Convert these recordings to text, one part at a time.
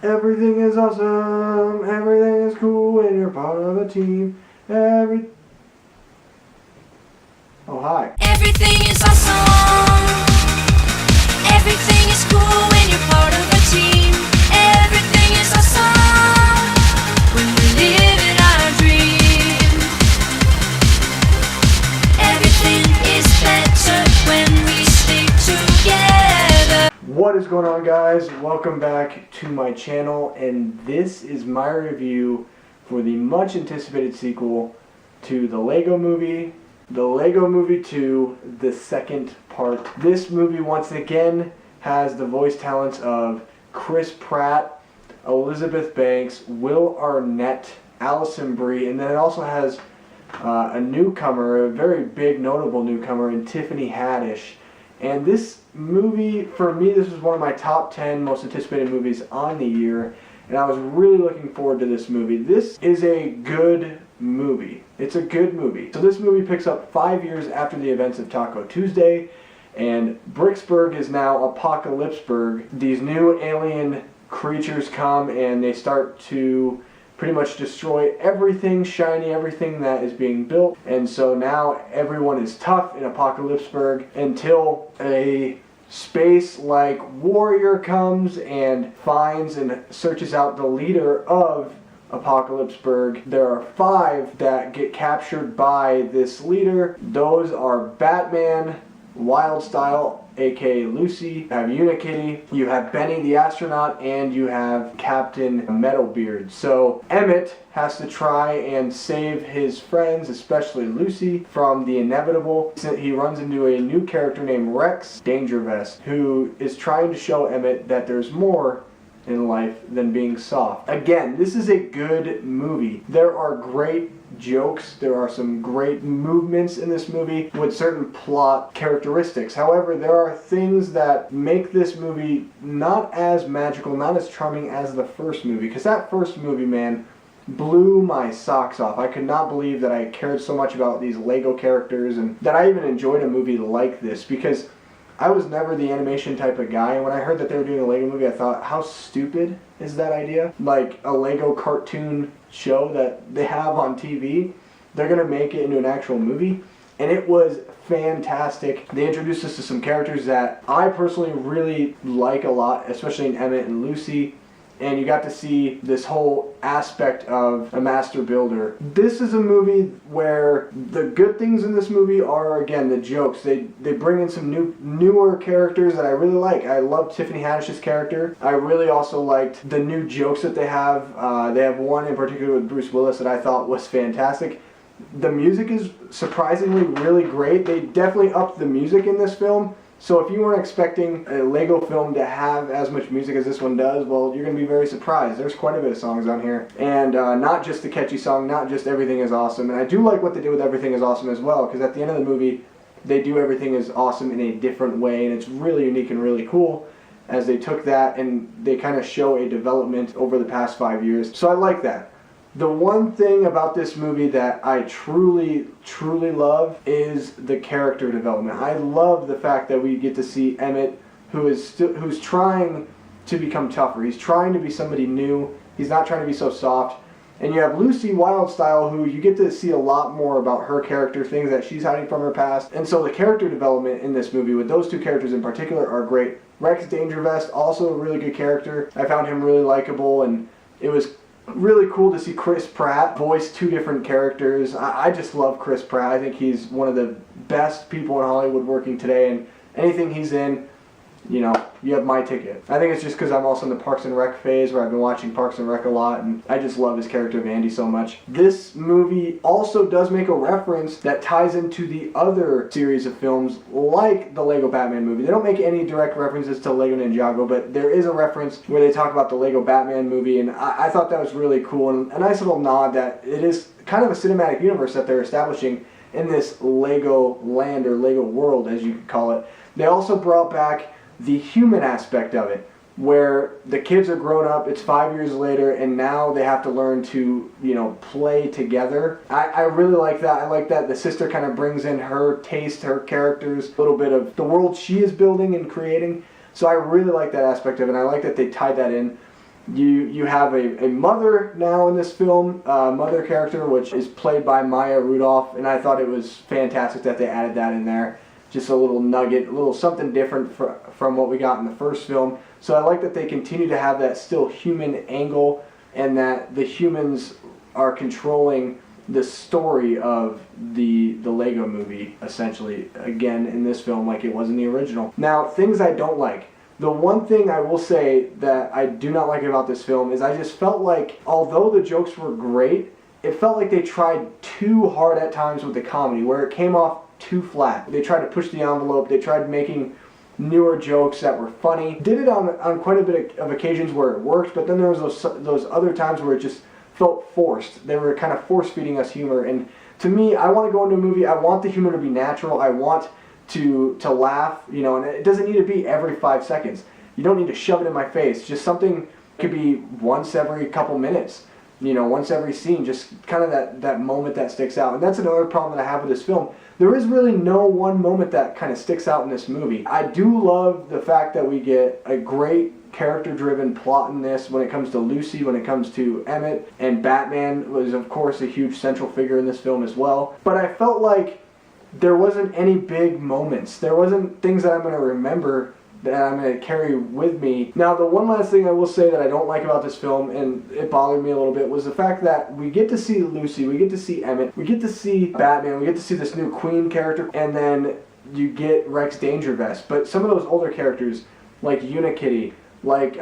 Everything is awesome, everything is cool when you're part of a team. Oh, hi. Everything is awesome. Everything is cool when you're part of a team. Everything is awesome when we live in our dream. Everything is better when we stick together. What is going on, guys? Welcome back to my channel, and this is my review for the much anticipated sequel to the Lego Movie, The Lego Movie 2, the second part. This movie once again has the voice talents of Chris Pratt, Elizabeth Banks, Will Arnett, Alison Brie, and then it also has a newcomer, a very big notable newcomer, in Tiffany Haddish. And this movie, for me, this was one of my top 10 most anticipated movies on the year, and I was really looking forward to this movie. This is a good movie. It's a good movie. So this movie picks up 5 years after the events of Taco Tuesday, and Bricksburg is now Apocalypseburg. These new alien creatures come and they start to pretty much destroy everything shiny, everything that is being built. And so now everyone is tough in Apocalypseburg until a space-like warrior comes and finds and searches out the leader of Apocalypseburg. There are 5 that get captured by this leader. Those are Batman, Wildstyle, aka Lucy, you have Unikitty, you have Benny the astronaut, and you have Captain Metalbeard. So Emmett has to try and save his friends, especially Lucy, from the inevitable. He runs into a new character named Rex Dangervest, who is trying to show Emmett that there's more in life than being soft. Again, this is a good movie. There are great jokes, there are some great movements in this movie with certain plot characteristics. However, there are things that make this movie not as magical, not as charming as the first movie, because that first movie, man, blew my socks off. I could not believe that I cared so much about these Lego characters and that I even enjoyed a movie like this, because I was never the animation type of guy, and when I heard that they were doing a Lego movie, I thought, how stupid is that idea? Like a Lego cartoon show that they have on TV, they're going to make it into an actual movie, and it was fantastic. They introduced us to some characters that I personally really like a lot, especially in Emmett and Lucy. And you got to see this whole aspect of a master builder. This is a movie where the good things in this movie are, again, the jokes. They bring in some newer characters that I really like. I love Tiffany Haddish's character. I really also liked the new jokes that they have. They have one in particular with Bruce Willis that I thought was fantastic. The music is surprisingly really great. They definitely upped the music in this film. So if you weren't expecting a Lego film to have as much music as this one does, well, you're going to be very surprised. There's quite a bit of songs on here. And not just the catchy song, not just Everything is Awesome. And I do like what they did with Everything is Awesome as well, because at the end of the movie, they do Everything is Awesome in a different way, and it's really unique and really cool as they took that and they kind of show a development over the past 5 years. So I like that. The one thing about this movie that I truly, truly love is the character development. I love the fact that we get to see Emmett, who's trying to become tougher. He's trying to be somebody new. He's not trying to be so soft. And you have Lucy Wildstyle, who you get to see a lot more about her character, things that she's hiding from her past. And so the character development in this movie, with those two characters in particular, are great. Rex Dangervest, also a really good character. I found him really likable, and it was really cool to see Chris Pratt voice 2 different characters. I just love Chris Pratt. I think he's one of the best people in Hollywood working today, and anything he's in, you know, you have my ticket. I think it's just because I'm also in the Parks and Rec phase where I've been watching Parks and Rec a lot, and I just love his character of Andy so much. This movie also does make a reference that ties into the other series of films like the Lego Batman movie. They don't make any direct references to Lego Ninjago, but there is a reference where they talk about the Lego Batman movie, and I thought that was really cool, and a nice little nod that it is kind of a cinematic universe that they're establishing in this Lego land, or Lego world as you could call it. They also brought back the human aspect of it, where the kids are grown up, it's 5 years later, and now they have to learn to, you know, play together. I really like that. I like that the sister kind of brings in her taste, her characters, a little bit of the world she is building and creating. So I really like that aspect of it, and I like that they tied that in. You have a mother now in this film, mother character, which is played by Maya Rudolph, and I thought it was fantastic that they added that in there. Just a little nugget, a little something different from what we got in the first film. So I like that they continue to have that still human angle, and that the humans are controlling the story of the Lego movie, essentially, again in this film like it was in the original. Now, things I don't like. The one thing I will say that I do not like about this film is I just felt like, although the jokes were great, it felt like they tried too hard at times with the comedy, where it came off too flat. They tried to push the envelope, they tried making newer jokes that were funny. Did it on quite a bit of occasions where it worked, but then there was those other times where it just felt forced. They were kind of force-feeding us humor, and to me, I want to go into a movie, I want the humor to be natural, I want to laugh, you know, and it doesn't need to be every 5 seconds. You don't need to shove it in my face. Just something could be once every couple minutes, you know, once every scene, just kind of that moment that sticks out. And that's another problem that I have with this film. There is really no one moment that kind of sticks out in this movie. I do love the fact that we get a great character-driven plot in this when it comes to Lucy, when it comes to Emmett, and Batman was, of course, a huge central figure in this film as well. But I felt like there wasn't any big moments. There wasn't things that I'm going to remember that I'm going to carry with me. Now, the one last thing I will say that I don't like about this film, and it bothered me a little bit, was the fact that we get to see Lucy, we get to see Emmett, we get to see Batman, we get to see this new Queen character, and then you get Rex Dangervest. But some of those older characters, like Unikitty, like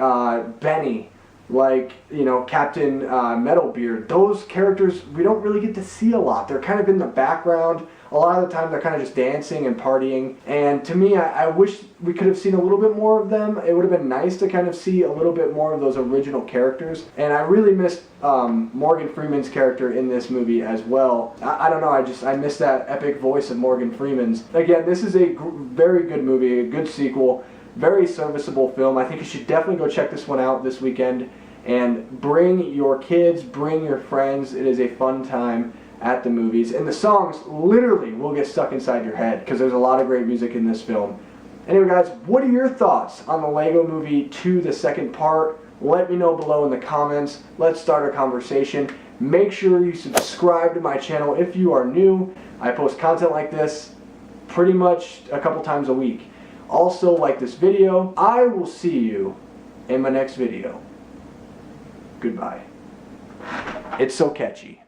Benny, like, you know, Captain Metalbeard, those characters we don't really get to see a lot. They're kind of in the background. A lot of the time they're kind of just dancing and partying. And to me, I wish we could have seen a little bit more of them. It would have been nice to kind of see a little bit more of those original characters. And I really missed Morgan Freeman's character in this movie as well. I don't know, I missed that epic voice of Morgan Freeman's. Again, this is a very good movie, a good sequel. Very serviceable film. I think you should definitely go check this one out this weekend, and bring your kids, bring your friends. It is a fun time at the movies, and the songs literally will get stuck inside your head because there's a lot of great music in this film. Anyway guys, what are your thoughts on the Lego Movie 2, the second part? Let me know below in the comments. Let's start a conversation. Make sure you subscribe to my channel if you are new. I post content like this pretty much a couple times a week. Also, like this video. I will see you in my next video. Goodbye. It's so catchy.